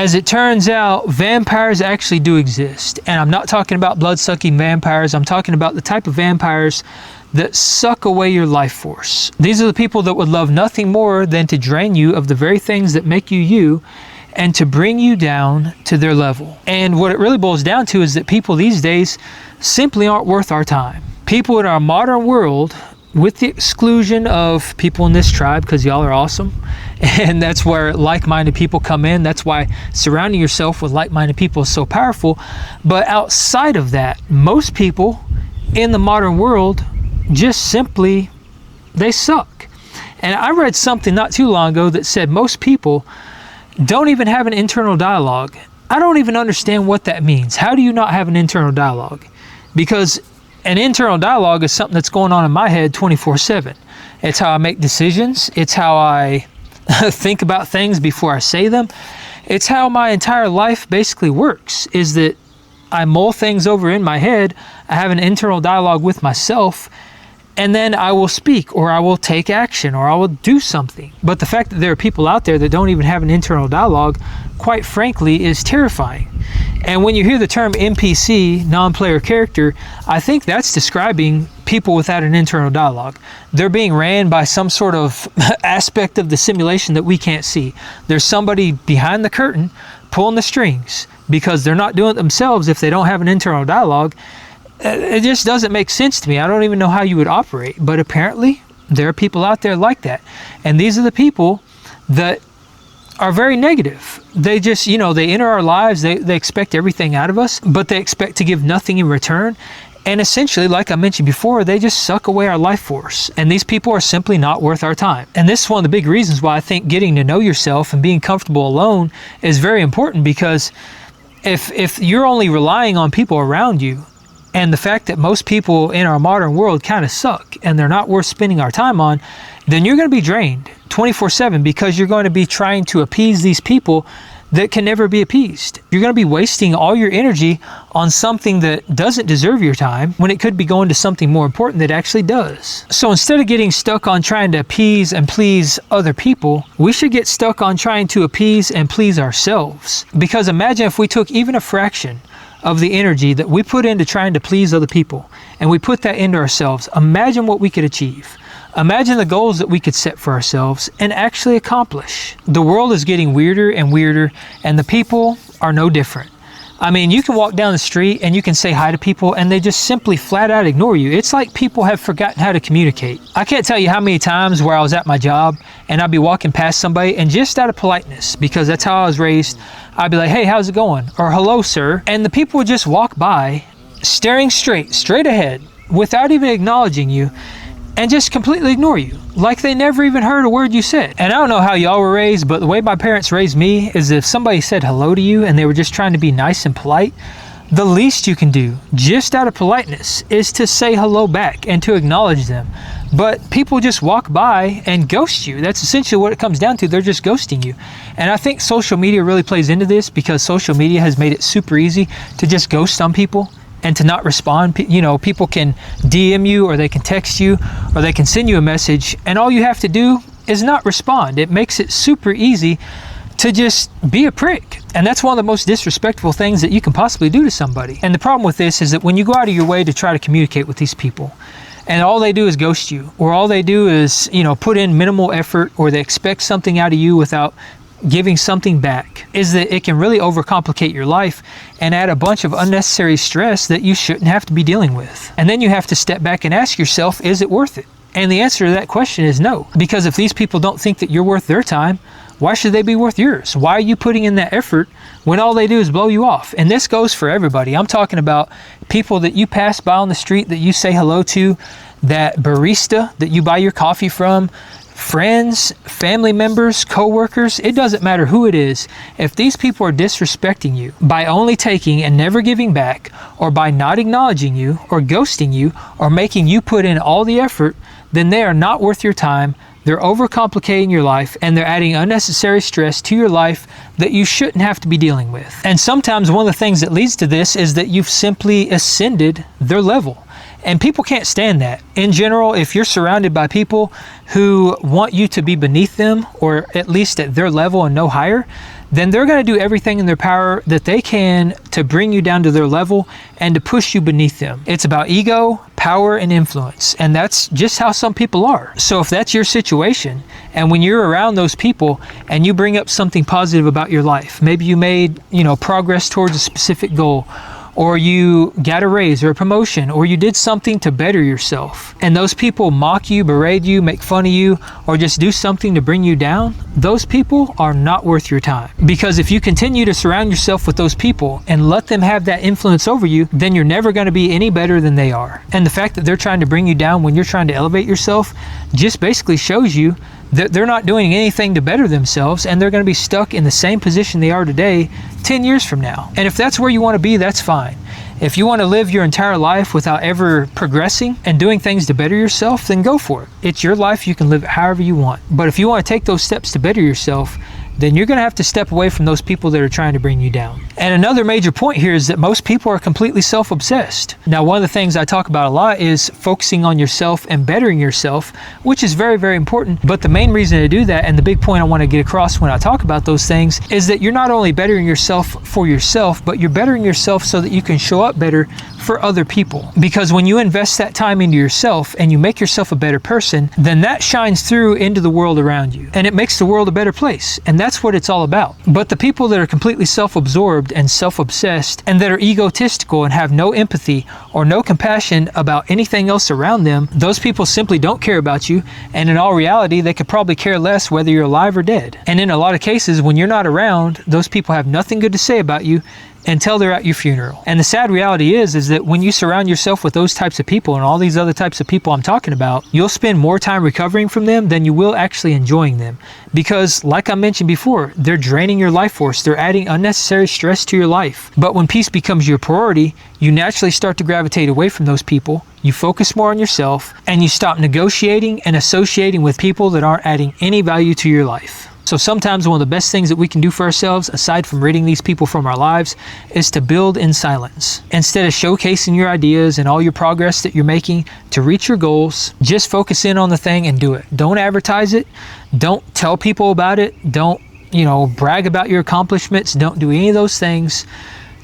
As it turns out, vampires actually do exist. And I'm not talking about blood-sucking vampires. I'm talking about the type of vampires that suck away your life force. These are the people that would love nothing more than to drain you of the very things that make you you, and to bring you down to their level. And what it really boils down to is that people these days simply aren't worth our time. People in our modern world, with the exclusion of people in this tribe, because y'all are awesome, and that's where like-minded people come in. That's why surrounding yourself with like-minded people is so powerful. But outside of that, most people in the modern world just simply, they suck. And I read something not too long ago that said most people don't even have an internal dialogue. I don't even understand what that means. How do you not have an internal dialogue? Because an internal dialogue is something that's going on in my head 24/7. It's how I make decisions. It's how I think about things before I say them. It's how my entire life basically works, is that I mull things over in my head. I have an internal dialogue with myself, and then I will speak, or I will take action, or I will do something. But the fact that there are people out there that don't even have an internal dialogue, quite frankly, is terrifying. And when you hear the term NPC, non-player character, I think that's describing people without an internal dialogue. They're being ran by some sort of aspect of the simulation that we can't see. There's somebody behind the curtain pulling the strings, because they're not doing it themselves if they don't have an internal dialogue. It just doesn't make sense to me. I don't even know how you would operate, but apparently there are people out there like that. And these are the people that are very negative. They just, they enter our lives, they expect everything out of us, but they expect to give nothing in return. And essentially, like I mentioned before, they just suck away our life force. And these people are simply not worth our time. And this is one of the big reasons why I think getting to know yourself and being comfortable alone is very important, because if you're only relying on people around you, and the fact that most people in our modern world kind of suck and they're not worth spending our time on, then you're going to be drained 24/7, because you're going to be trying to appease these people that can never be appeased. You're going to be wasting all your energy on something that doesn't deserve your time, when it could be going to something more important that actually does. So instead of getting stuck on trying to appease and please other people, we should get stuck on trying to appease and please ourselves. Because imagine if we took even a fraction of the energy that we put into trying to please other people, and we put that into ourselves. Imagine what we could achieve. Imagine the goals that we could set for ourselves and actually accomplish. The world is getting weirder and weirder, and the people are no different. I mean, you can walk down the street and you can say hi to people and they just simply flat out ignore you. It's like people have forgotten how to communicate. I can't tell you how many times where I was at my job and I'd be walking past somebody, and just out of politeness, because that's how I was raised, I'd be like, "Hey, how's it going?" Or "Hello, sir." And the people would just walk by, staring straight ahead, without even acknowledging you, and just completely ignore you, like they never even heard a word you said. And I don't know how y'all were raised, but the way my parents raised me is, if somebody said hello to you and they were just trying to be nice and polite, the least you can do, just out of politeness, is to say hello back and to acknowledge them. But people just walk by and ghost you. That's essentially what it comes down to. They're just ghosting you. And I think social media really plays into this, because social media has made it super easy to just ghost on people and to not respond. People can DM you, or they can text you, or they can send you a message, and all you have to do is not respond. It makes it super easy to just be a prick. And that's one of the most disrespectful things that you can possibly do to somebody. And the problem with this is that when you go out of your way to try to communicate with these people, and all they do is ghost you, or all they do is, put in minimal effort, or they expect something out of you without giving something back, is that it can really overcomplicate your life and add a bunch of unnecessary stress that you shouldn't have to be dealing with. And then you have to step back and ask yourself, is it worth it? And the answer to that question is no. Because if these people don't think that you're worth their time, why should they be worth yours? Why are you putting in that effort when all they do is blow you off? And this goes for everybody. I'm talking about people that you pass by on the street, that you say hello to, that barista that you buy your coffee from, friends, family members, co-workers, it doesn't matter who it is. If these people are disrespecting you by only taking and never giving back, or by not acknowledging you, or ghosting you, or making you put in all the effort, then they are not worth your time. They're overcomplicating your life, and they're adding unnecessary stress to your life that you shouldn't have to be dealing with. And sometimes one of the things that leads to this is that you've simply ascended their level. And people can't stand that. In general, if you're surrounded by people who want you to be beneath them, or at least at their level and no higher, then they're going to do everything in their power that they can to bring you down to their level and to push you beneath them. It's about ego, power, and influence. And that's just how some people are. So if that's your situation, and when you're around those people and you bring up something positive about your life, maybe you made, progress towards a specific goal, or you got a raise or a promotion, or you did something to better yourself, and those people mock you, berate you, make fun of you, or just do something to bring you down, those people are not worth your time. Because if you continue to surround yourself with those people and let them have that influence over you, then you're never going to be any better than they are. And the fact that they're trying to bring you down when you're trying to elevate yourself just basically shows you that they're not doing anything to better themselves, and they're going to be stuck in the same position they are today 10 years from now. And if that's where you want to be, that's fine. If you want to live your entire life without ever progressing and doing things to better yourself, then go for it. It's your life. You can live it however you want. But if you want to take those steps to better yourself, then you're going to have to step away from those people that are trying to bring you down. And another major point here is that most people are completely self-obsessed. Now, one of the things I talk about a lot is focusing on yourself and bettering yourself, which is very, very important. But the main reason to do that, and the big point I want to get across when I talk about those things, is that you're not only bettering yourself for yourself, but you're bettering yourself so that you can show up better for other people. Because when you invest that time into yourself and you make yourself a better person, then that shines through into the world around you, and it makes the world a better place. And that's what it's all about. But the people that are completely self-absorbed and self-obsessed, and that are egotistical and have no empathy or no compassion about anything else around them, those people simply don't care about you, and in all reality, they could probably care less whether you're alive or dead. And in a lot of cases, when you're not around, those people have nothing good to say about you until they're at your funeral. And the sad reality is that when you surround yourself with those types of people and all these other types of people I'm talking about, you'll spend more time recovering from them than you will actually enjoying them. Because like I mentioned before, they're draining your life force. They're adding unnecessary stress to your life. But when peace becomes your priority, you naturally start to gravitate away from those people. You focus more on yourself, and you stop negotiating and associating with people that aren't adding any value to your life. So sometimes one of the best things that we can do for ourselves, aside from ridding these people from our lives, is to build in silence. Instead of showcasing your ideas and all your progress that you're making to reach your goals, just focus in on the thing and do it. Don't advertise it. Don't tell people about it. Don't, brag about your accomplishments. Don't do any of those things.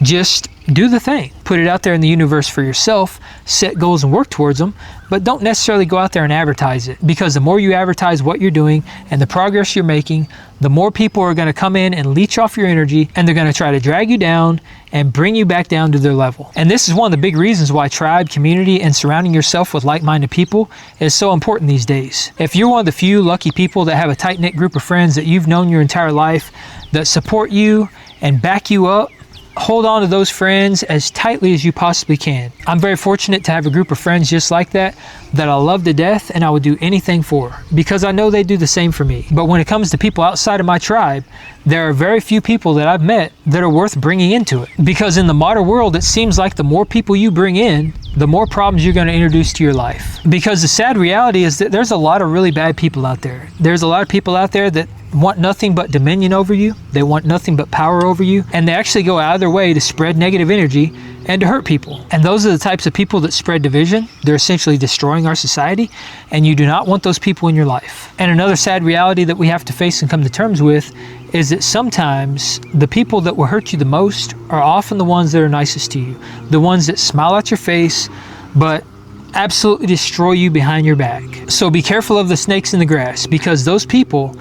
Just do the thing. Put it out there in the universe for yourself, set goals and work towards them, but don't necessarily go out there and advertise it, because the more you advertise what you're doing and the progress you're making, the more people are going to come in and leech off your energy, and they're going to try to drag you down and bring you back down to their level. And this is one of the big reasons why tribe, community, and surrounding yourself with like-minded people is so important these days. If you're one of the few lucky people that have a tight-knit group of friends that you've known your entire life that support you and back you up, hold on to those friends as tightly as you possibly can. I'm very fortunate to have a group of friends just like that I love to death, and I would do anything for, because I know they do the same for me. But when it comes to people outside of my tribe, there are very few people that I've met that are worth bringing into it. Because in the modern world, it seems like the more people you bring in, the more problems you're going to introduce to your life. Because the sad reality is that there's a lot of really bad people out there. There's a lot of people out there that want nothing but dominion over you. They want nothing but power over you. And they actually go out of their way to spread negative energy and to hurt people. And those are the types of people that spread division. They're essentially destroying our society, and you do not want those people in your life. And another sad reality that we have to face and come to terms with is that sometimes the people that will hurt you the most are often the ones that are nicest to you. The ones that smile at your face, but absolutely destroy you behind your back. So be careful of the snakes in the grass, because those people,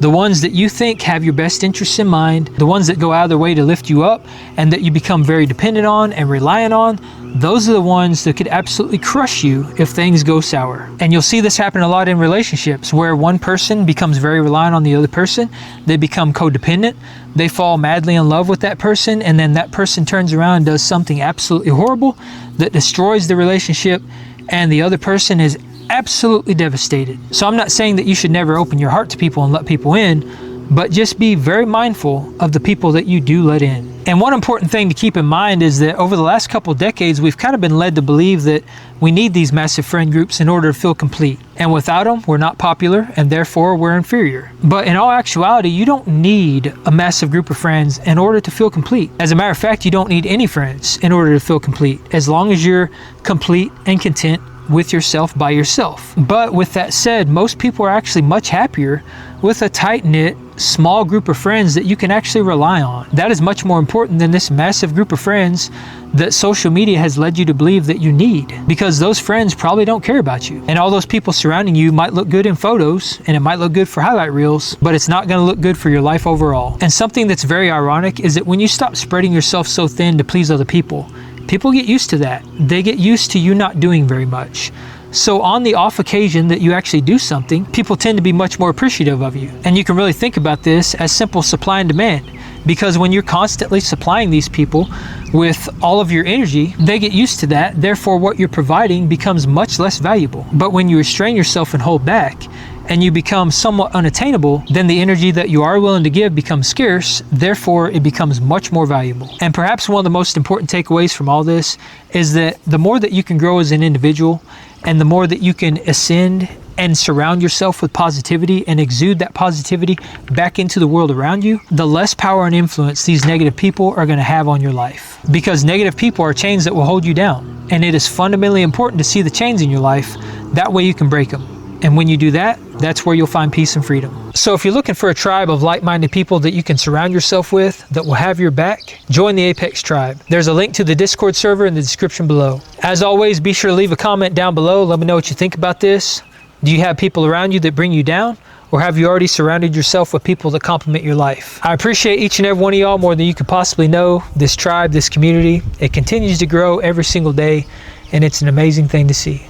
the ones that you think have your best interests in mind, the ones that go out of their way to lift you up and that you become very dependent on and reliant on, those are the ones that could absolutely crush you if things go sour. And you'll see this happen a lot in relationships, where one person becomes very reliant on the other person. They become codependent. They fall madly in love with that person, and then that person turns around and does something absolutely horrible that destroys the relationship, and the other person is absolutely devastated. So I'm not saying that you should never open your heart to people and let people in, but just be very mindful of the people that you do let in. And one important thing to keep in mind is that over the last couple decades, we've kind of been led to believe that we need these massive friend groups in order to feel complete. And without them, we're not popular, and therefore we're inferior. But in all actuality, you don't need a massive group of friends in order to feel complete. As a matter of fact, you don't need any friends in order to feel complete, as long as you're complete and content with yourself by yourself. But with that said, most people are actually much happier with a tight-knit, small group of friends that you can actually rely on. That is much more important than this massive group of friends that social media has led you to believe that you need, because those friends probably don't care about you. And all those people surrounding you might look good in photos, and it might look good for highlight reels, but it's not going to look good for your life overall. And something that's very ironic is that when you stop spreading yourself so thin to please other people, people get used to that. They get used to you not doing very much. So on the off occasion that you actually do something, people tend to be much more appreciative of you. And you can really think about this as simple supply and demand, because when you're constantly supplying these people with all of your energy, they get used to that. Therefore, what you're providing becomes much less valuable. But when you restrain yourself and hold back, and you become somewhat unattainable, then the energy that you are willing to give becomes scarce. Therefore, it becomes much more valuable. And perhaps one of the most important takeaways from all this is that the more that you can grow as an individual, and the more that you can ascend and surround yourself with positivity and exude that positivity back into the world around you, the less power and influence these negative people are going to have on your life. Because negative people are chains that will hold you down. And it is fundamentally important to see the chains in your life. That way you can break them. And when you do that, that's where you'll find peace and freedom. So if you're looking for a tribe of like-minded people that you can surround yourself with, that will have your back, join the Apex Tribe. There's a link to the Discord server in the description below. As always, be sure to leave a comment down below. Let me know what you think about this. Do you have people around you that bring you down? Or have you already surrounded yourself with people that complement your life? I appreciate each and every one of y'all more than you could possibly know. This tribe, this community, it continues to grow every single day, and it's an amazing thing to see.